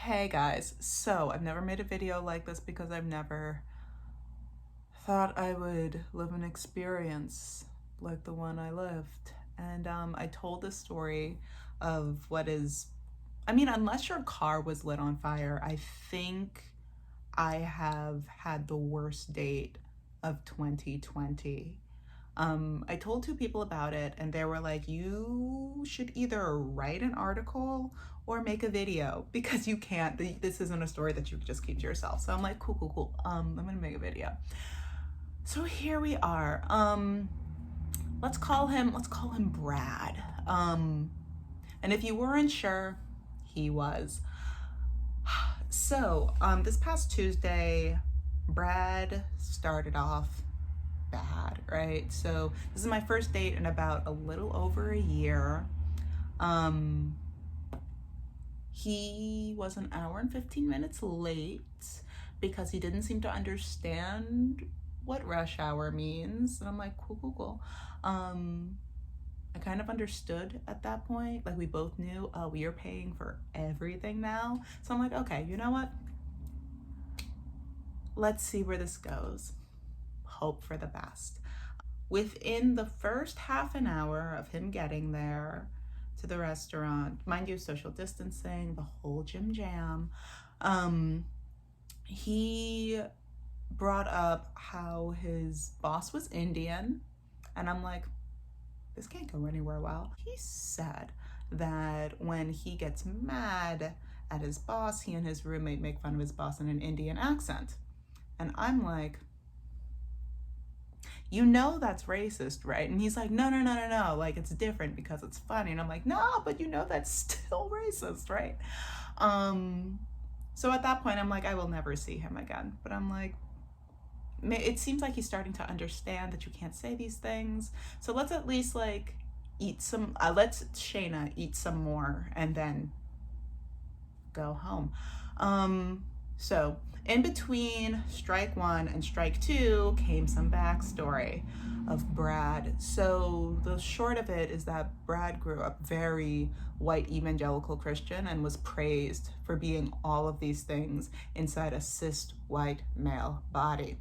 Hey guys, so I've never made a video like this because I've never thought I would live an experience like the one I lived. And I told the story of unless your car was lit on fire, I think I have had the worst date of 2020. I told two people about it and they were like, you should either write an article or make a video because you can't, this isn't a story that you can just keep to yourself. So I'm like, cool. I'm gonna make a video. So here we are. Let's call him Brad. And if you weren't sure, he was. So this past Tuesday, Brad started off bad, right? So this is my first date in about a little over a year. He was an hour and 15 minutes late because he didn't seem to understand what rush hour means. And I'm like, cool. I kind of understood at that point. Like, we both knew, we are paying for everything now. So I'm like, okay, you know what? Let's see where this goes. Hope for the best. Within the first half an hour of him getting there to the restaurant, mind you, social distancing, the whole jam, he brought up how his boss was Indian. And I'm like, this can't go anywhere well. He said that when he gets mad at his boss, he and his roommate make fun of his boss in an Indian accent. And I'm like, you know that's racist, right? And he's like, no, like, it's different because it's funny. And I'm like, no, but you know that's still racist, right? So at that point, I'm like, I will never see him again. But I'm like, it seems like he's starting to understand that you can't say these things. So let's at least like eat some, let's Shayna eat some more and then go home. So in between strike one and strike two came some backstory of Brad. So the short of it is that Brad grew up very white evangelical Christian and was praised for being all of these things inside a cis white male body.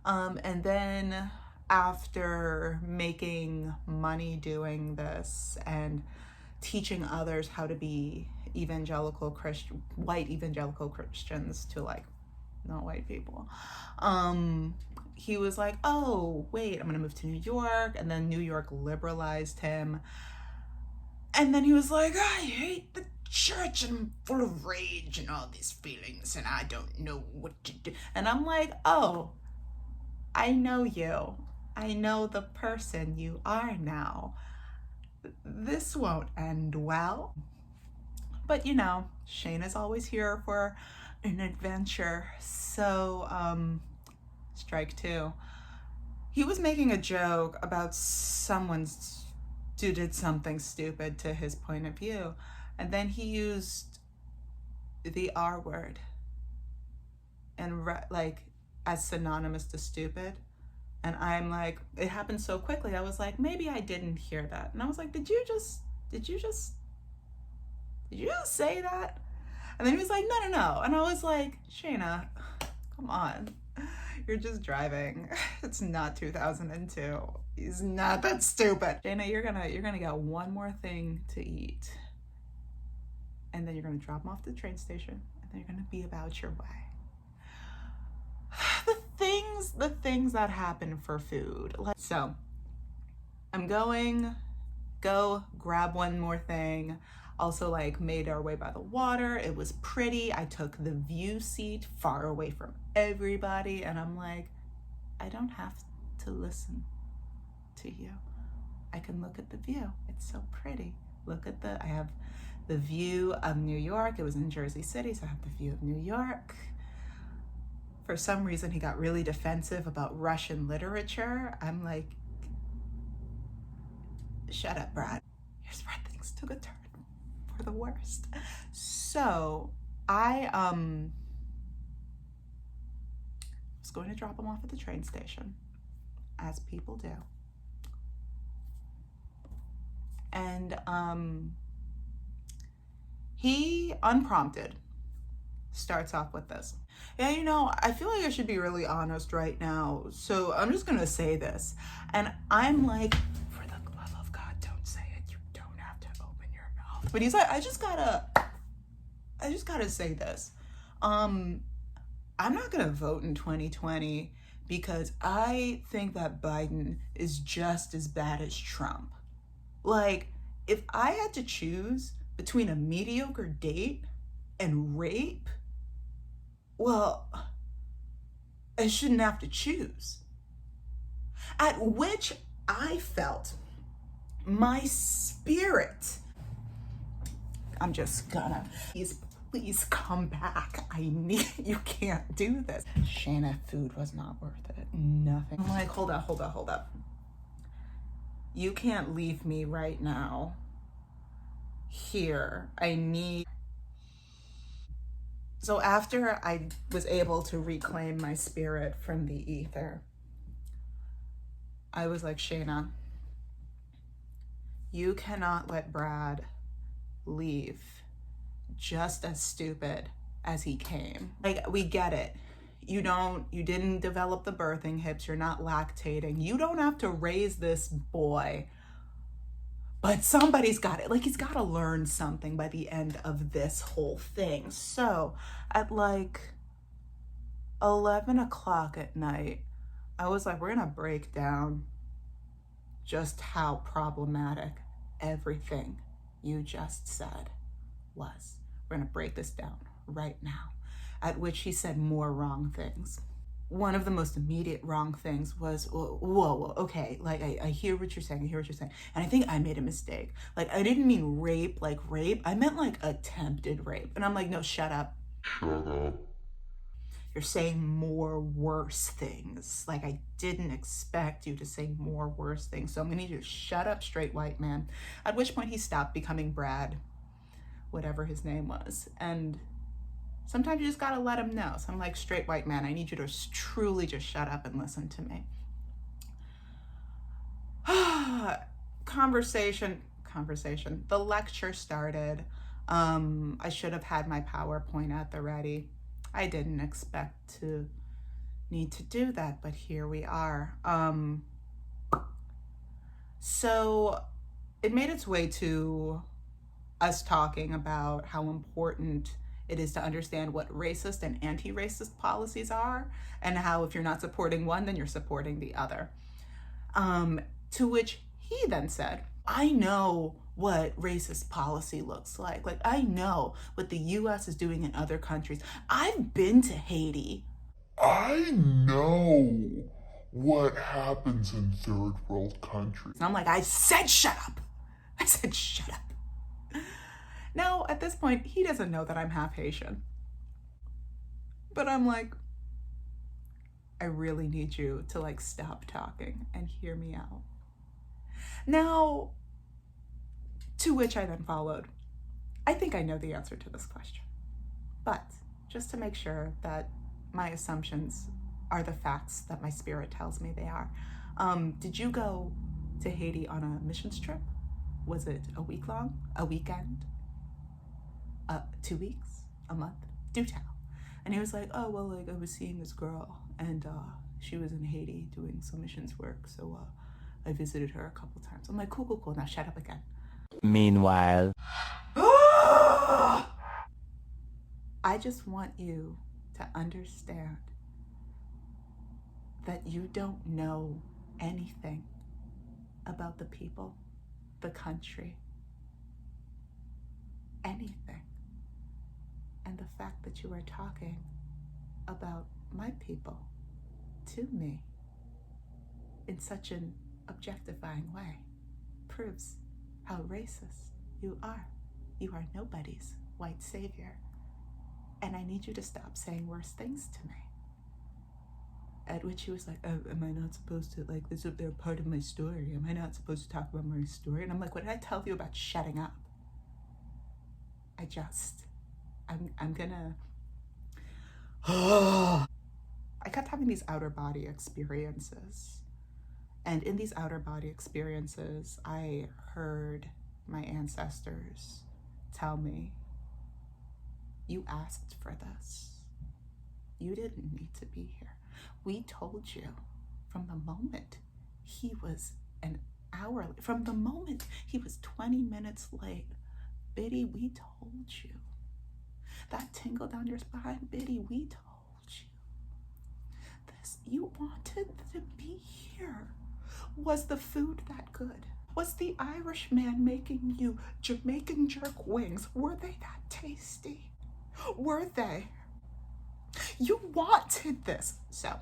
And then after making money doing this and teaching others how to be white evangelical Christians to like not white people, he was like, oh wait, I'm gonna move to New York. And then New York liberalized him, and then he was like, I hate the church and I'm full of rage and all these feelings and I don't know what to do. And I'm like, oh, I know you. I know the person you are now. This won't end well. But you know, Shayna's always here for an adventure. So, strike two. He was making a joke about someone who did something stupid to his point of view. And then he used the R word and like as synonymous to stupid. And I'm like, it happened so quickly. I was like, maybe I didn't hear that. And I was like, did you just say that? And then he was like, no. And I was like, Shayna, come on. You're just driving. It's not 2002. He's not that stupid. Shayna, you're gonna get one more thing to eat. And then you're gonna drop him off at the train station. And then you're gonna be about your way. The things that happen for food. So I'm go grab one more thing. Also, like, made our way by the water. It was pretty. I took the view seat far away from everybody. And I'm like, I don't have to listen to you. I can look at the view. It's so pretty. I have the view of New York. It was in Jersey City, so I have the view of New York. For some reason, he got really defensive about Russian literature. I'm like, shut up, Brad. Here's where things took a turn for the worst. So I was going to drop him off at the train station, as people do. And he, unprompted, starts off with this. Yeah, I feel like I should be really honest right now. So I'm just going to say this. And I'm like, for the love of God, don't say it. You don't have to open your mouth. But he's like, I just gotta say this. I'm not going to vote in 2020 because I think that Biden is just as bad as Trump. Like, if I had to choose between a mediocre date and rape, well, I shouldn't have to choose. At which I felt my spirit. I'm just gonna, please come back. You can't do this. Shayna, food was not worth it. Nothing. I'm like, hold up. You can't leave me right now. Here, So after I was able to reclaim my spirit from the ether, I was like, Shayna, you cannot let Brad leave just as stupid as he came. Like, we get it. You didn't develop the birthing hips. You're not lactating. You don't have to raise this boy. But somebody's got it. Like, he's got to learn something by the end of this whole thing. So at like 11 o'clock at night, I was like, we're going to break down just how problematic everything you just said was. We're going to break this down right now. At which he said more wrong things. One of the most immediate wrong things was, whoa, okay, like, I hear what you're saying, and I think I made a mistake. Like, I didn't mean rape, like rape, I meant like attempted rape. And I'm like, no, shut up. You're saying more worse things. Like, I didn't expect you to say more worse things, so I'm gonna need you to shut up, straight white man. At which point he stopped becoming Brad, whatever his name was, and sometimes you just gotta let him know. So I'm like, straight white man, I need you to truly just shut up and listen to me. Conversation. The lecture started. I should have had my PowerPoint at the ready. I didn't expect to need to do that, but here we are. So it made its way to us talking about how important it is to understand what racist and anti-racist policies are, and how if you're not supporting one, then you're supporting the other. To which he then said, I know what racist policy looks like. Like, I know what the US is doing in other countries. I've been to Haiti. I know what happens in third world countries. And I'm like, I said shut up. Now, at this point, he doesn't know that I'm half Haitian. But I'm like, I really need you to like stop talking and hear me out. Now, to which I then followed, I think I know the answer to this question. But just to make sure that my assumptions are the facts that my spirit tells me they are, did you go to Haiti on a missions trip? Was it a week long? A weekend? 2 weeks? A month? Do tell. And he was like, oh, well, like, I was seeing this girl, and she was in Haiti doing some missions work, so I visited her a couple times. I'm like, cool. Now shut up again. Meanwhile, I just want you to understand that you don't know anything about the people, the country, anything. And the fact that you are talking about my people to me in such an objectifying way proves how racist you are. You are nobody's white savior. And I need you to stop saying worse things to me. At which he was like, oh, am I not supposed to, like, this is they're part of my story. Am I not supposed to talk about my story? And I'm like, what did I tell you about shutting up? I'm gonna, I kept having these outer body experiences. And in these outer body experiences, I heard my ancestors tell me You asked for this. You didn't need to be here. We told you from the moment he was an hour, from the moment he was 20 minutes late. Biddy, we told you. That tingle down your spine, Biddy, we told you. This, you wanted to be here. Was the food that good? Was the Irish man making you Jamaican jerk wings, were they that tasty? Were they? You wanted this. So,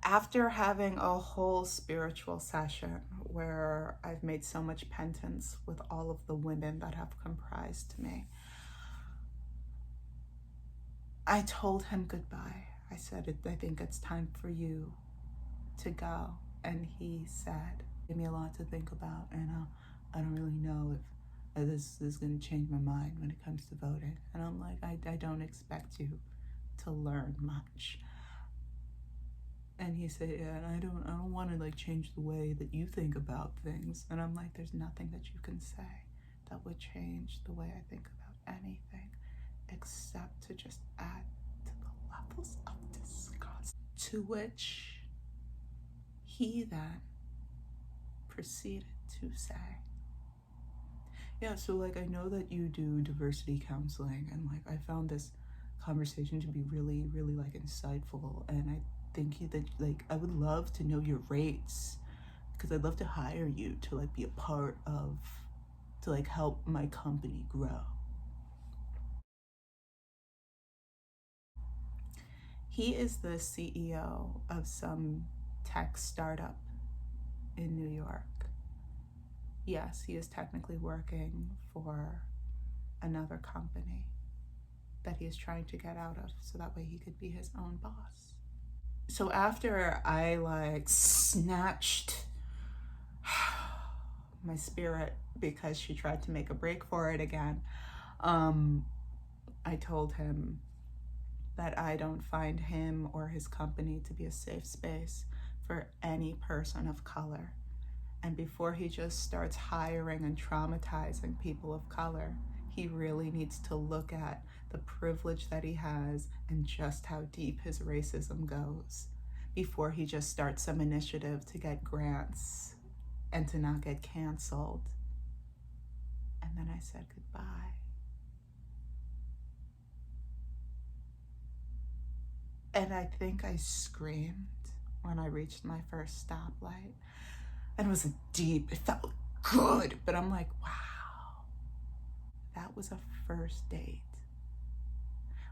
after having a whole spiritual session where I've made so much penance with all of the women that have comprised me, I told him goodbye. I said, I think it's time for you to go. And he said, give me a lot to think about, and I don't really know if this is going to change my mind when it comes to voting. And I'm like, I don't expect you to learn much. And he said, yeah, and I don't want to like change the way that you think about things. And I'm like, there's nothing that you can say that would change the way I think about anything, except to just add to the levels of disgust. To which he then proceeded to say, yeah, so like I know that you do diversity counseling, and like I found this conversation to be really, really like insightful, and I think that like I would love to know your rates, because I'd love to hire you to like be a part of, to like help my company grow. He is the CEO of some tech startup in New York. Yes, he is technically working for another company that he is trying to get out of so that way he could be his own boss. So after I like snatched my spirit because she tried to make a break for it again, I told him that I don't find him or his company to be a safe space for any person of color. And before he just starts hiring and traumatizing people of color, he really needs to look at the privilege that he has and just how deep his racism goes before he just starts some initiative to get grants and to not get canceled. And then I said goodbye. And I think I screamed when I reached my first stoplight. And it was it felt good, but I'm like, wow, that was a first date.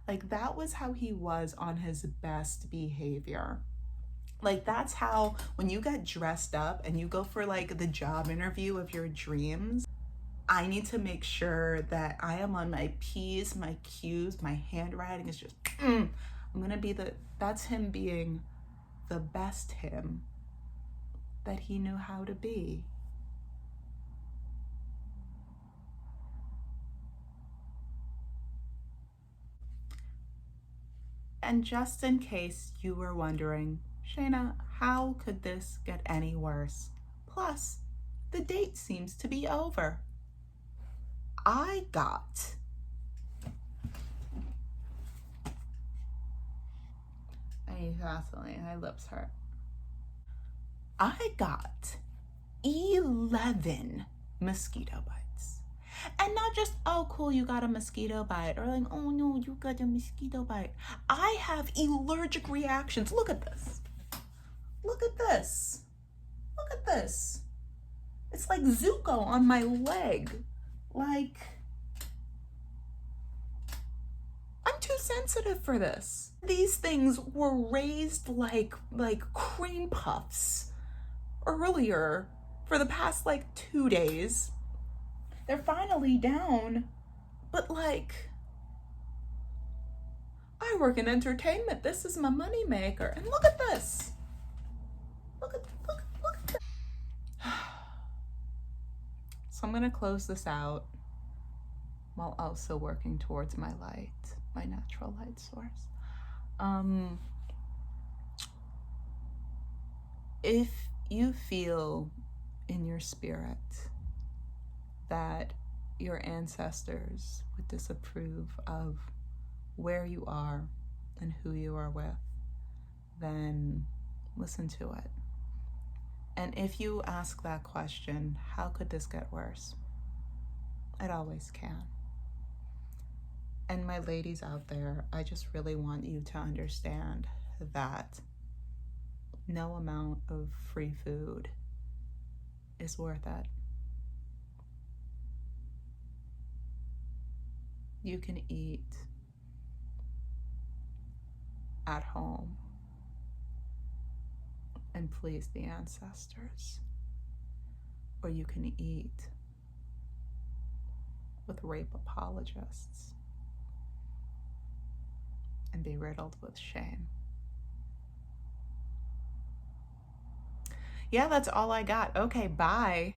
Like that was how he was on his best behavior. Like that's how, when you get dressed up and you go for like the job interview of your dreams, I need to make sure that I am on my P's, my Q's, my handwriting is just, I'm gonna be that's him being the best him that he knew how to be. And just in case you were wondering, Shayna, how could this get any worse? Plus, the date seems to be over. I got I need Vaseline, my lips hurt. I got 11 mosquito bites. And not just, oh cool, you got a mosquito bite, or like, oh no, you got a mosquito bite. I have allergic reactions. Look at this. Look at this. Look at this. It's like Zuko on my leg. Like, I'm too sensitive for this. These things were raised like cream puffs earlier for the past like 2 days. They're finally down, but like, I work in entertainment. This is my moneymaker. And look at this. Look at this. So I'm gonna close this out while also working towards my light, my natural light source. If you feel in your spirit that your ancestors would disapprove of where you are and who you are with, then listen to it. And if you ask that question, how could this get worse? It always can. And my ladies out there, I just really want you to understand that no amount of free food is worth it. You can eat at home and please the ancestors, or you can eat with rape apologists and be riddled with shame. Yeah, that's all I got. Okay, bye.